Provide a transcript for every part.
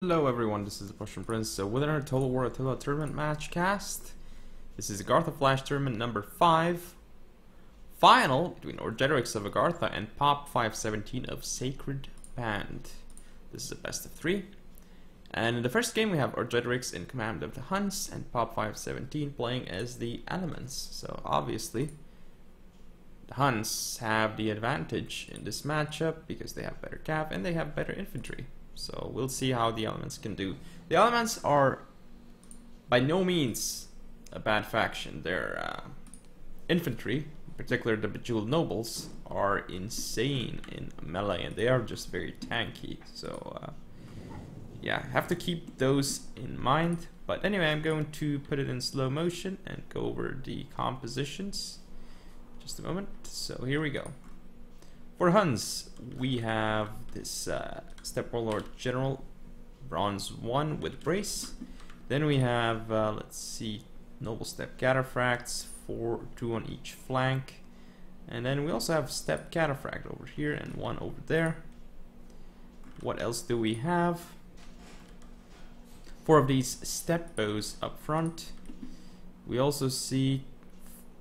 Hello everyone, this is the Prussian Prince. So with our Total War Attila tournament match cast, this is Agartha Flash tournament number 5. Final between Orgetorix of Agartha and Pop517 of Sacred Band. This is a best of 3. And in the first game we have Orgetorix in command of the Huns and Pop517 playing as the Elements. So obviously the Huns have the advantage in this matchup because they have better cav and they have better infantry. So we'll see how the Elements can do. The Elements are by no means a bad faction. Their infantry, in particular the Bejeweled Nobles, are insane in melee and they are just very tanky. So yeah, have to keep those in mind. But anyway, I'm going to put it in slow motion and go over the compositions. Just a moment. So here we go. For Huns, we have this Steppe Warlord General, Bronze 1 with Brace. Then we have, let's see, Noble Steppe Cataphracts, 2 on each flank. And then we also have Steppe Cataphract over here and 1 over there. What else do we have? 4 of these Steppe Bows up front. We also see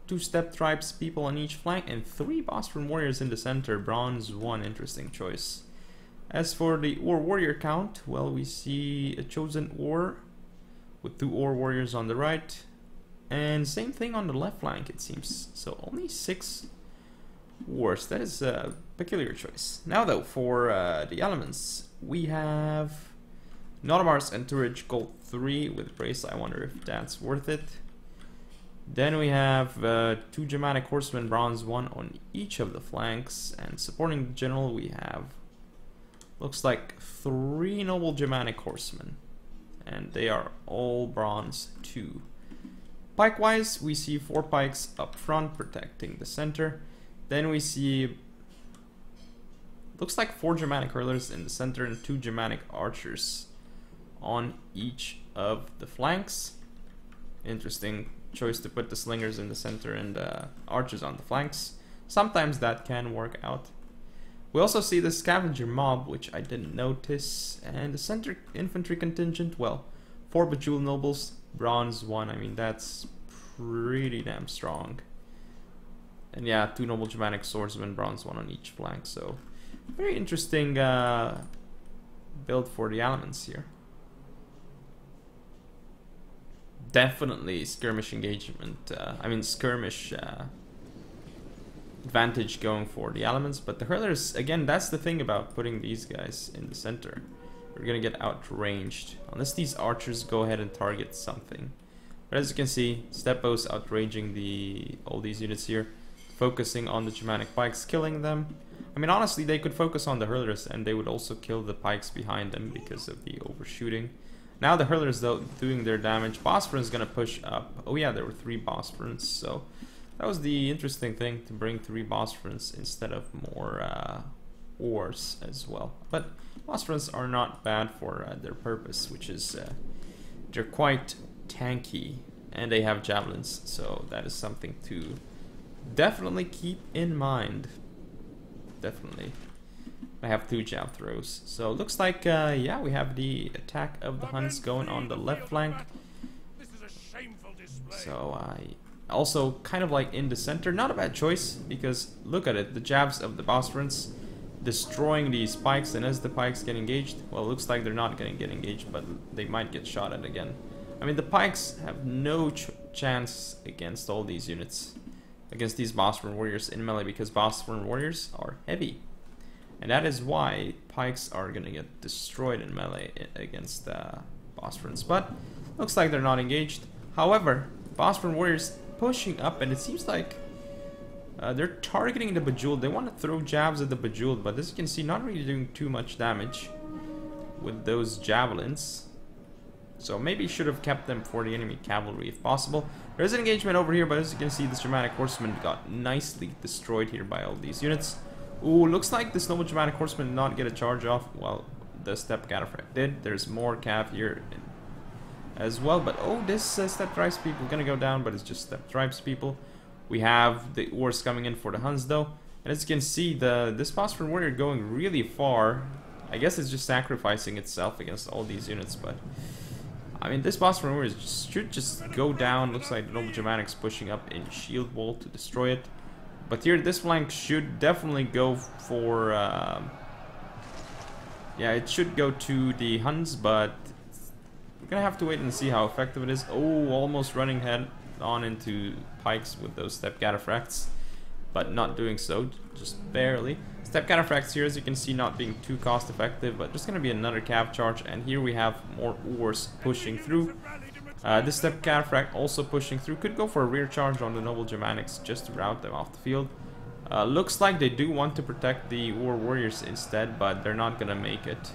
2 Steppe Tribes people on each flank and 3 Bosphorus Warriors in the center. Bronze 1, interesting choice. As for the Ore Warrior count, well, we see a Chosen Ore with 2 Ore Warriors on the right. And same thing on the left flank, it seems. So only 6 Wars. That is a peculiar choice. Now though, for the Elements, we have Notamar's Entourage Gold 3 with Brace. I wonder if that's worth it. Then we have 2 Germanic Horsemen, Bronze 1 on each of the flanks, and supporting the general we have, looks like 3 Noble Germanic Horsemen, and they are all Bronze 2. Pike-wise, we see 4 pikes up front protecting the center. Then we see, looks like 4 Germanic Hurlers in the center and 2 Germanic Archers on each of the flanks. Interesting choice to put the slingers in the center and archers on the flanks. Sometimes that can work out. We also see the scavenger mob, which I didn't notice, and the center infantry contingent, well, 4 Bejeweled Nobles, Bronze 1, I mean that's pretty damn strong. And yeah, 2 Noble Germanic Swordsmen, Bronze 1 on each flank, so very interesting build for the Elements here. Definitely skirmish engagement, skirmish advantage going for the Elements, but the Hurlers, again, that's the thing about putting these guys in the center. We're gonna get outranged, unless these archers go ahead and target something. But as you can see, Steppos outranging all these units here, focusing on the Germanic pikes, killing them. I mean, honestly, they could focus on the Hurlers and they would also kill the pikes behind them because of the overshooting. Now the Hurlers, though, doing their damage. Bosphorus is going to push up. Oh yeah, there were 3 Bosphorus, so that was the interesting thing, to bring 3 Bosphorus instead of more ores as well. But Bosphorus are not bad for their purpose, which is they're quite tanky, and they have javelins, so that is something to definitely keep in mind. Definitely. I have 2 jab throws. So it looks like, yeah, we have the attack of the Huns going on the left flank. So I also kind of like in the center. Not a bad choice, because look at it. The jabs of the Bosphorus destroying these pikes, and as the pikes get engaged, well, it looks like they're not going to get engaged, but they might get shot at again. I mean, the pikes have no chance against all these units, against these Bosphorus Warriors in melee, because Bosphorus Warriors are heavy. And that is why pikes are going to get destroyed in melee against Bosphorus. But looks like they're not engaged. However, Bosphorus Warriors pushing up, and it seems like they're targeting the Bejeweled. They want to throw jabs at the Bejeweled, but as you can see, not really doing too much damage with those javelins. So maybe should have kept them for the enemy cavalry if possible. There's an engagement over here, but as you can see, this Germanic Horseman got nicely destroyed here by all these units. Ooh, looks like this Noble Germanic Horseman did not get a charge off. Well, the Steppe Cataphract did. There's more cav here as well. But oh, this Steppe Tribes people gonna go down, but it's just Steppe Tribes people. We have the ores coming in for the Huns though. And as you can see, this Bosphorus Warrior going really far I guess it's just sacrificing itself against all these units, but I mean, this boss from Warriors should just go down. Looks like the Noble Germanics pushing up in shield wall to destroy it. But here, this flank should definitely go for... yeah, it should go to the Huns, but we're gonna have to wait and see how effective it is. Oh, almost running head on into pikes with those step cataphracts, but not doing so, just barely. Step cataphracts here, as you can see, not being too cost effective, but just gonna be another cav charge, and here we have more ores pushing through. This step cataphract also pushing through, could go for a rear charge on the Noble Germanics just to rout them off the field. Looks like they do want to protect the War Warriors instead, but they're not gonna make it.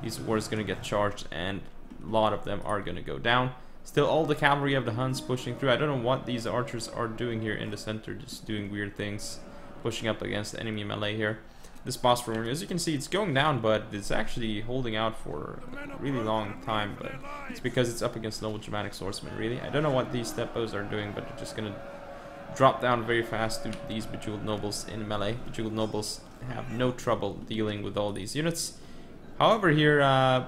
These wars gonna get charged, and a lot of them are gonna go down. Still, all the cavalry of the Huns pushing through. I don't know what these archers are doing here in the center, just doing weird things, pushing up against the enemy melee here. This boss room, as you can see, it's going down, but it's actually holding out for a really long time, but it's because it's up against Noble Germanic Swordsmen, really. I don't know what these stepos are doing, but they're just gonna drop down very fast to these Bejeweled Nobles in melee. Bejeweled Nobles have no trouble dealing with all these units. However, here,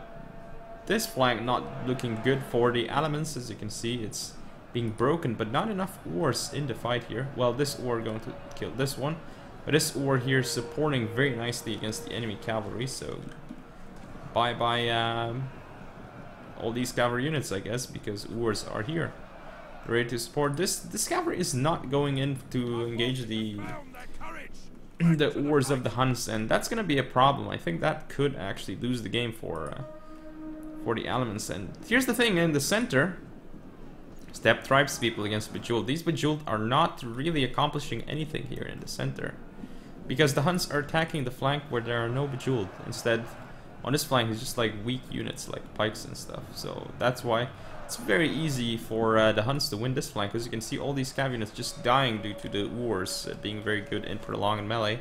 this flank not looking good for the elements. As you can see, it's being broken, but not enough ores in the fight here. Well, this ore going to kill this one, but this ore here supporting very nicely against the enemy cavalry, so bye-bye all these cavalry units, I guess, because ores are here ready to support. This cavalry is not going in to engage the ores of the Huns, and that's gonna be a problem. I think that could actually lose the game for the elements. And here's the thing, in the center, Steppe Tribes people against Bejeweled. These Bejeweled are not really accomplishing anything here in the center, because the Huns are attacking the flank where there are no Bejeweled. Instead, on this flank, it's just like weak units like pikes and stuff. So that's why it's very easy for the Huns to win this flank, because you can see all these cav units just dying due to the wars being very good in prolong and melee.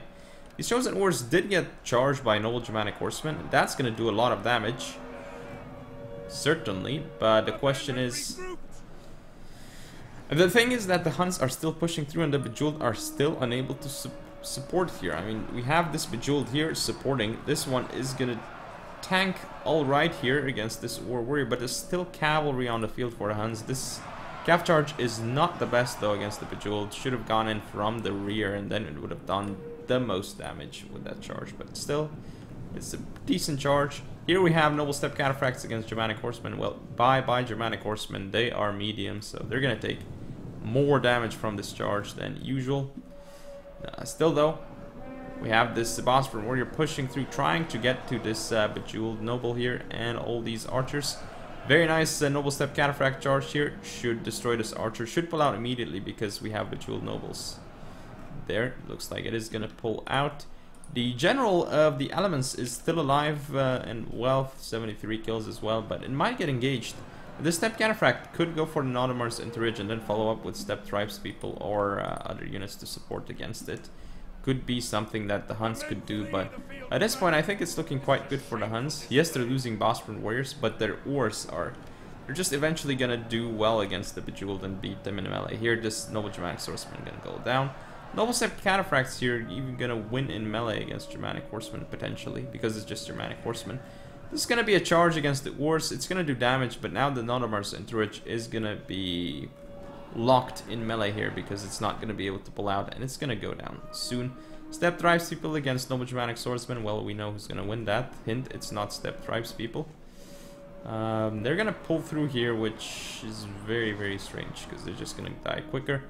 These chosen wars did get charged by Noble Germanic Horsemen. That's going to do a lot of damage, certainly, but the question is... The thing is that the Huns are still pushing through, and the Bejeweled are still unable to support here. I mean, we have this Bejeweled here supporting. This one is gonna tank all right here against this War Warrior, but there's still cavalry on the field for the Huns. This cav charge is not the best though against the Bejeweled. Should have gone in from the rear, and then it would have done the most damage with that charge. But still, it's a decent charge. Here we have Noble Steppe Cataphracts against Germanic Horsemen. Well, bye-bye Germanic Horsemen. They are medium, so they're gonna take more damage from this charge than usual. Still though, we have this Bosphor Warrior pushing through, trying to get to this Bejeweled Noble here, and all these archers. Very nice Noble Steppe Cataphract charge here. Should destroy this archer. Should pull out immediately because we have Bejeweled Nobles. There, looks like it is gonna pull out. The general of the elements is still alive and well, 73 kills as well, but it might get engaged. This Steppe Cataphract could go for the Nodomars Entourage and then follow up with Steppe Tribes people or other units to support against it. Could be something that the Huns could do, but at this point I think it's looking quite good for the Huns. Yes, they're losing Bosphorus Warriors, but their ores are... They're just eventually gonna do well against the Bejeweled and beat them in melee. Here, this Noble Germanic Swordsman gonna go down. Noble Steppe Cataphracts here even gonna win in melee against Germanic Horsemen potentially, because it's just Germanic Horsemen. This is gonna be a charge against the Ors. It's gonna do damage, but now the Nodomars Entourage is gonna be locked in melee here because it's not gonna be able to pull out, and it's gonna go down soon. Steppe Tribes people against Noble Germanic Swordsmen. Well, we know who's gonna win that. Hint: it's not Steppe Tribes people. They're gonna pull through here, which is very, very strange because they're just gonna die quicker.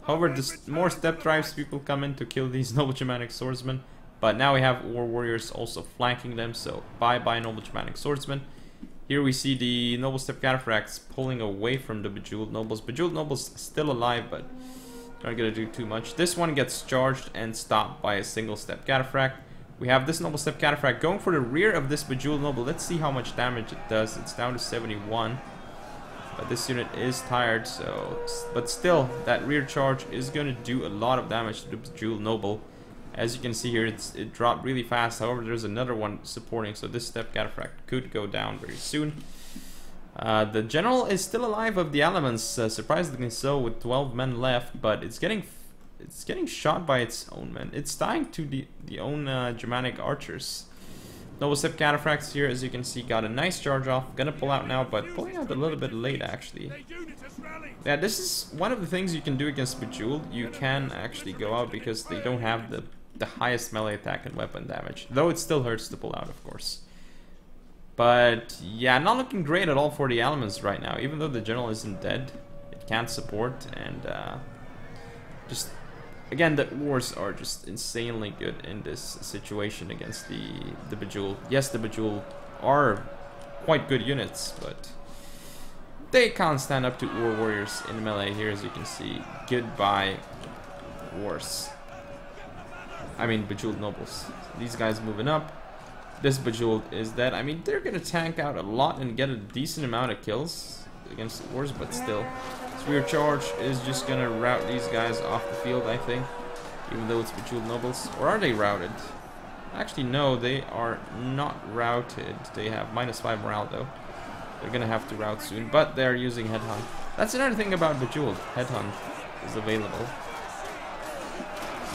However, more Steppe Tribes people come in to kill these Noble Germanic Swordsmen. But now we have War Warriors also flanking them, so bye-bye Noble Germanic Swordsmen. Here we see the Noble Steppe Cataphracts pulling away from the Bejeweled Nobles. Bejeweled Nobles still alive, but not gonna do too much. This one gets charged and stopped by a single Steppe Cataphract. We have this Noble Steppe Cataphract going for the rear of this Bejeweled Noble. Let's see how much damage it does. It's down to 71. But this unit is tired, so... But still, that rear charge is gonna do a lot of damage to the Bejeweled Noble. As you can see here, it dropped really fast. However, there's another one supporting, so this Steppe Cataphract could go down very soon. The general is still alive of the elements, surprisingly so, with 12 men left, but it's getting shot by its own men. It's dying to the own Germanic archers. Noble Step Cataphracts here, as you can see, got a nice charge off. Gonna pull out now, but pulling out a little bit late, actually. Yeah, this is one of the things you can do against Bejeweled. You can actually go out because they don't have the highest melee attack and weapon damage. Though it still hurts to pull out, of course. But yeah, not looking great at all for the elements right now. Even though the general isn't dead, it can't support, and just... Again, the Wars are just insanely good in this situation against the Bejeweled. Yes, the Bejeweled are quite good units, but they can't stand up to War Warriors in melee here, as you can see. Goodbye, Wars. I mean, Bejeweled Nobles. These guys moving up. This Bejeweled is dead. I mean, they're gonna tank out a lot and get a decent amount of kills against the Wars, but still. Spear Charge is just gonna route these guys off the field, I think. Even though it's Bejeweled Nobles. Or are they routed? Actually, no, they are not routed. They have -5 morale, though. They're gonna have to route soon, but they're using Headhunt. That's another thing about Bejeweled. Headhunt is available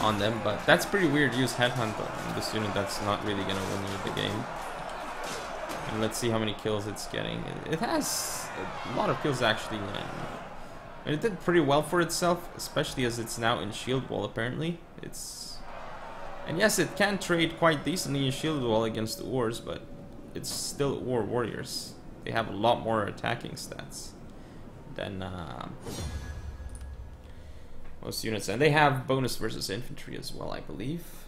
on them, but that's pretty weird. Use Headhunt on this unit that's not really gonna win you the game. And let's see how many kills it's getting. It has a lot of kills, actually. And it did pretty well for itself, especially as it's now in Shield Wall, apparently. And yes, it can trade quite decently in Shield Wall against the Wars, but it's still War Warriors. They have a lot more attacking stats than most units. And they have bonus versus infantry as well, I believe.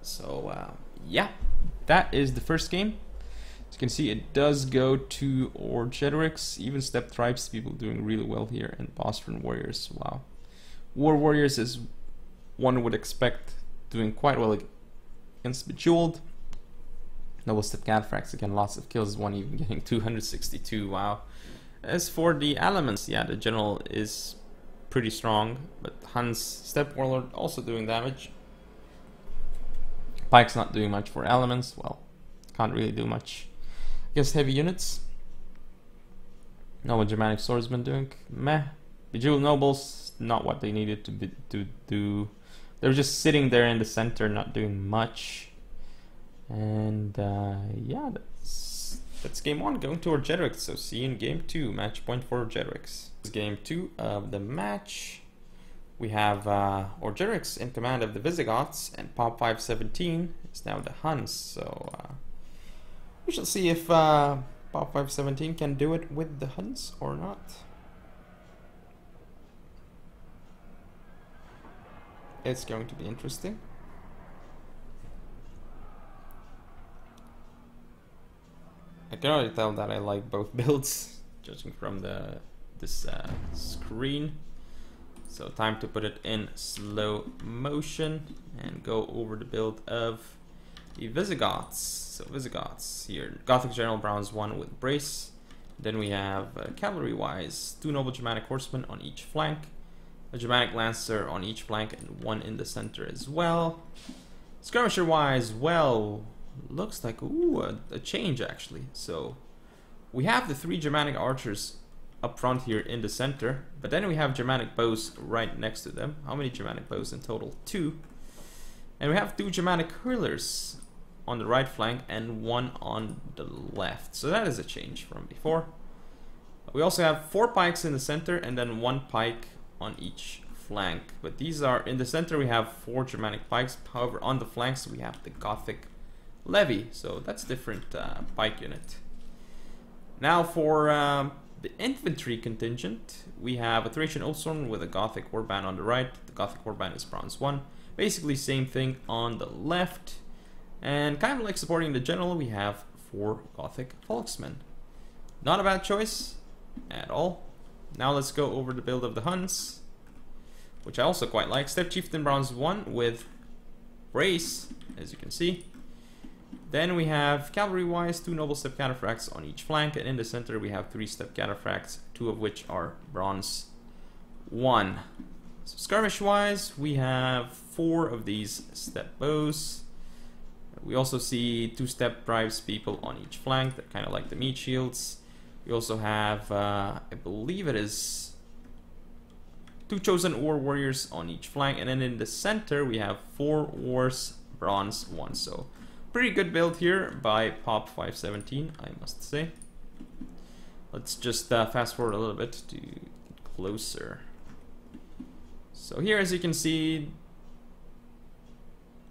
So, yeah, that is the first game. As you can see, it does go to Orgetorix. Even Step Tribes people doing really well here, and Bostron Warriors. Wow. War Warriors, is one would expect, doing quite well against Bejeweled. Noble Step Cataphracts, again, lots of kills. One even getting 262. Wow. As for the elements, yeah, the general is pretty strong, but Hun's Step Warlord also doing damage. Pike's not doing much for elements. Well, can't really do much against heavy units. Know what Germanic Swordsman doing? Meh. Bejeweled Nobles, not what they needed to do. They're just sitting there in the center, not doing much. And yeah, that's game 1, going to Orgetorix. So see you in game 2, match point for Orgetorix. Game 2 of the match. We have Orgetorix in command of the Visigoths, and Pop517 is now the Huns. So we shall see if Pop517 can do it with the Huns or not. It's going to be interesting. I can already tell that I like both builds, judging from this screen. So time to put it in slow motion and go over the build of the Visigoths. So Visigoths here, Gothic General Bronze 1 with Brace. Then we have cavalry-wise, 2 Noble Germanic Horsemen on each flank, a Germanic Lancer on each flank, and 1 in the center as well. Skirmisher-wise, well, looks like a change actually. So we have the 3 Germanic Archers up front here in the center, but then we have Germanic Bows right next to them. How many Germanic Bows in total? 2. And we have 2 Germanic Hurlers on the right flank and 1 on the left. So that is a change from before. We also have 4 pikes in the center and then 1 pike on each flank. But these are, in the center we have 4 Germanic pikes. However, on the flanks we have the Gothic Levy. So that's different pike unit. Now for the infantry contingent, we have a Thracian Oathsworn with a Gothic Warband on the right. The Gothic Warband is Bronze 1. Basically same thing on the left. And kind of like supporting the general, we have 4 Gothic Volksmen. Not a bad choice at all. Now let's go over the build of the Huns, which I also quite like. Step Chieftain Bronze 1 with Brace, as you can see. Then we have cavalry-wise 2 Noble Step Cataphracts on each flank, and in the center we have 3 Step Cataphracts, 2 of which are Bronze 1. So skirmish-wise, we have 4 of these Step Bows. We also see 2 Step Drives people on each flank. They're kind of like the meat shields. We also have, I believe it is 2 Chosen War Warriors on each flank, and then in the center we have 4 Wars Bronze 1. So pretty good build here by Pop517, I must say. Let's just fast forward a little bit to closer. So here, as you can see,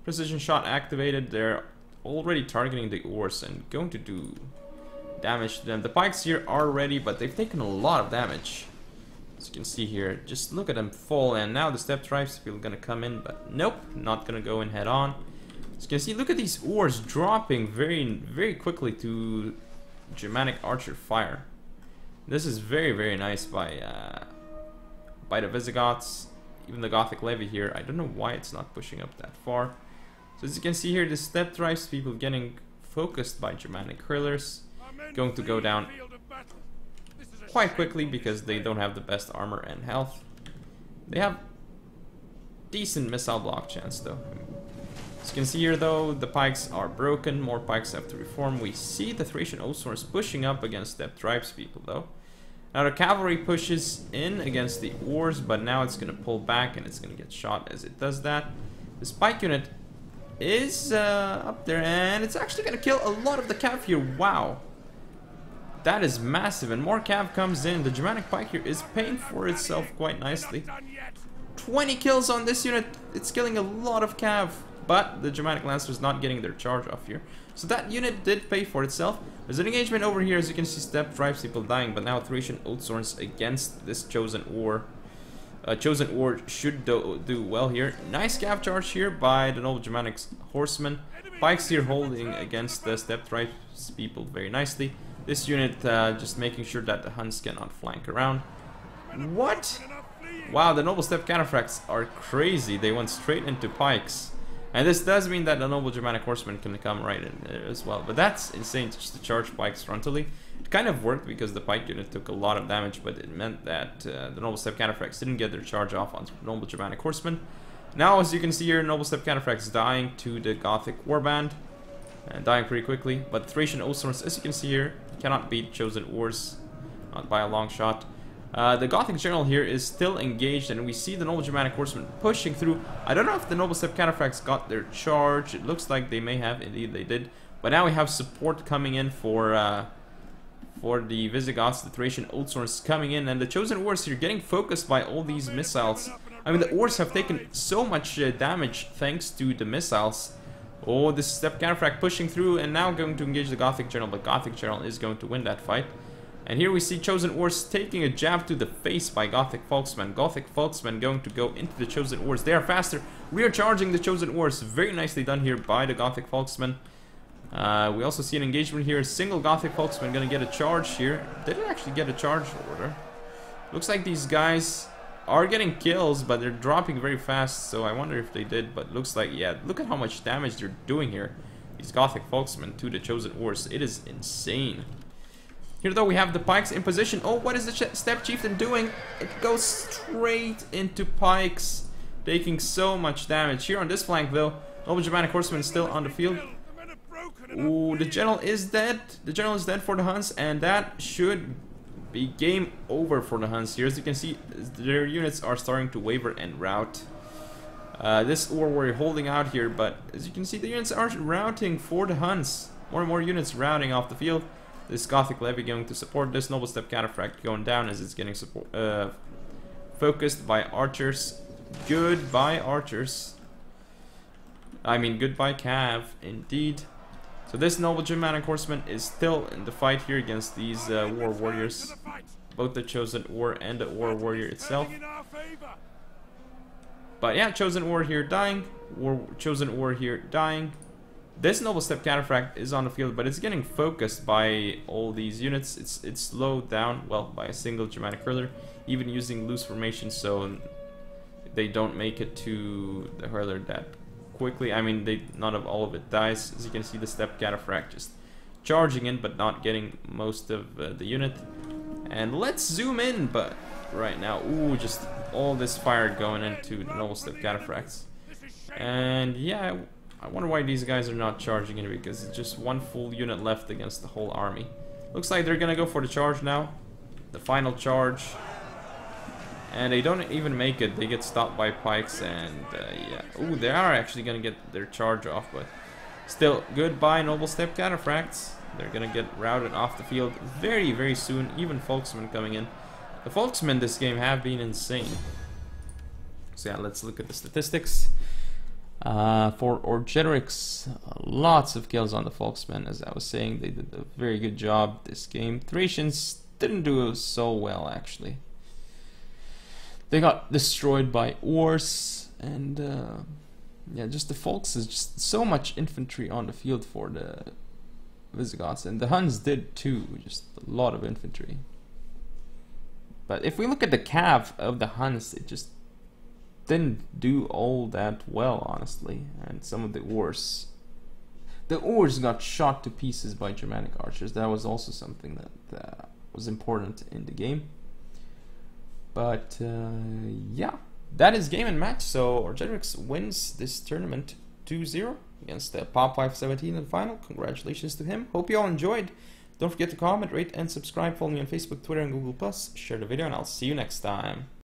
precision shot activated. They're already targeting the ores and going to do damage to them. The pikes here are ready, but they've taken a lot of damage. As you can see here, just look at them fall, and now the step tribes people are gonna come in, but nope, not gonna go in head on. As you can see, look at these ores dropping very quickly to Germanic archer fire. This is very nice by the Visigoths. Even the Gothic levy here, I don't know why it's not pushing up that far. So as you can see here, the step tribes people getting focused by Germanic hurlers, going to go down quite quickly because they don't have the best armor and health. They have decent missile block chance though. As you can see here though, the pikes are broken, more pikes have to reform. We see the Thracian Oathsworns pushing up against step tribes people though. Now the cavalry pushes in against the ores, but now it's going to pull back and it's going to get shot as it does that. The spike unit is up there, and it's actually going to kill a lot of the cav here. Wow. That is massive, and more cav comes in. The Germanic pike here is paying for itself quite nicely. 20 kills on this unit. It's killing a lot of cav, but the Germanic Lancers not getting their charge off here. So that unit did pay for itself. There's an engagement over here, as you can see, step tribes people dying, but now Thracian Oathsworns against this Chosen Ore. Chosen Ore should do well here. Nice cav charge here by the Noble Germanic Horsemen. Pikes here holding against the step tribes people very nicely. This unit just making sure that the Huns cannot flank around. What? Wow, the Noble Step Cataphracts are crazy. They went straight into pikes. And this does mean that the Noble Germanic Horsemen can come right in there as well. But that's insane, just to charge pikes frontally. It kind of worked because the pike unit took a lot of damage, but it meant that the Noble Step Cataphracts didn't get their charge off on Noble Germanic Horsemen. Now, as you can see here, Noble Step Cataphracts dying to the Gothic Warband. And dying pretty quickly. But Thracian Oathsworns, as you can see here, cannot beat Chosen Ores, not by a long shot. The Gothic General here is still engaged, and we see the Noble Germanic Horsemen pushing through. I don't know if the Noble Step Cataphracts got their charge. It looks like they may have. Indeed, they did. But now we have support coming in for the Visigoths. The Thracian Oathsworns coming in, and the Chosen Ores here getting focused by all these missiles. I mean, the Ores have taken so much damage thanks to the missiles. Oh, this Step Cataphract pushing through and now going to engage the Gothic General, but Gothic General is going to win that fight. And here we see Chosen Ores taking a jab to the face by Gothic Folksmen. Gothic Folksmen going to go into the Chosen Ores. They are faster. We are charging the Chosen Ores. Very nicely done here by the Gothic Folksmen. We also see an engagement here. Single Gothic Folksman going to get a charge here. They didn't actually get a charge order. Looks like these guys are getting kills, but they're dropping very fast, so I wonder if they did. But looks like, yeah, look at how much damage they're doing here. These Gothic Folksmen to the Chosen Ores. It is insane. Here though we have the pikes in position. Oh, what is the Step Chieftain doing? It goes straight into pikes, taking so much damage. Here on this flank though, Noble Germanic Horseman is still on the field. Ooh, the General is dead. The General is dead for the Huns, and that should be game over for the Huns here. As you can see, their units are starting to waver and rout. This war we're holding out here, but as you can see, the units are routing for the Huns. More and more units routing off the field. This Gothic Levy going to support this Noble Step Cataphract going down as it's getting focused by archers. Goodbye archers. I mean goodbye Cav, indeed. So this Noble Germanic Horseman is still in the fight here against these War Warriors. Both the Chosen War and the War Warrior itself. But yeah, Chosen War here dying. Chosen War here dying. This Noble Step Cataphract is on the field, but it's getting focused by all these units. It's slowed down, well, by a single Germanic hurler, even using loose formation, so they don't make it to the hurler that quickly. I mean, none of all of it dies. As you can see, the Step Cataphract just charging in, but not getting most of the unit. And let's zoom in, but right now, ooh, just all this fire going into the Noble Step Cataphracts. And yeah, I wonder why these guys are not charging in, because it's just one full unit left against the whole army. Looks like they're gonna go for the charge now. The final charge. And they don't even make it. They get stopped by pikes, and yeah. Ooh, they are actually gonna get their charge off, but Still, goodbye Noble Step Cataphracts. They're gonna get routed off the field very, very soon. Even Folksmen coming in. The Folksmen this game have been insane. So yeah, let's look at the statistics. For Orgetorix, lots of kills on the Folksmen. As I was saying, they did a very good job this game. Thracians didn't do so well, actually. They got destroyed by Ors, and yeah, just the Folks is just so much infantry on the field for the Visigoths, and the Huns did too, just a lot of infantry. But if we look at the cav of the Huns, it just didn't do all that well, honestly. And some of the Ors got shot to pieces by Germanic archers. That was also something that was important in the game. But yeah, that is game and match. So Orgetorix wins this tournament 2-0 against the Pop517 in the final. Congratulations to him. Hope you all enjoyed. Don't forget to comment, rate, and subscribe. Follow me on Facebook, Twitter, and Google+. Share the video, and I'll see you next time.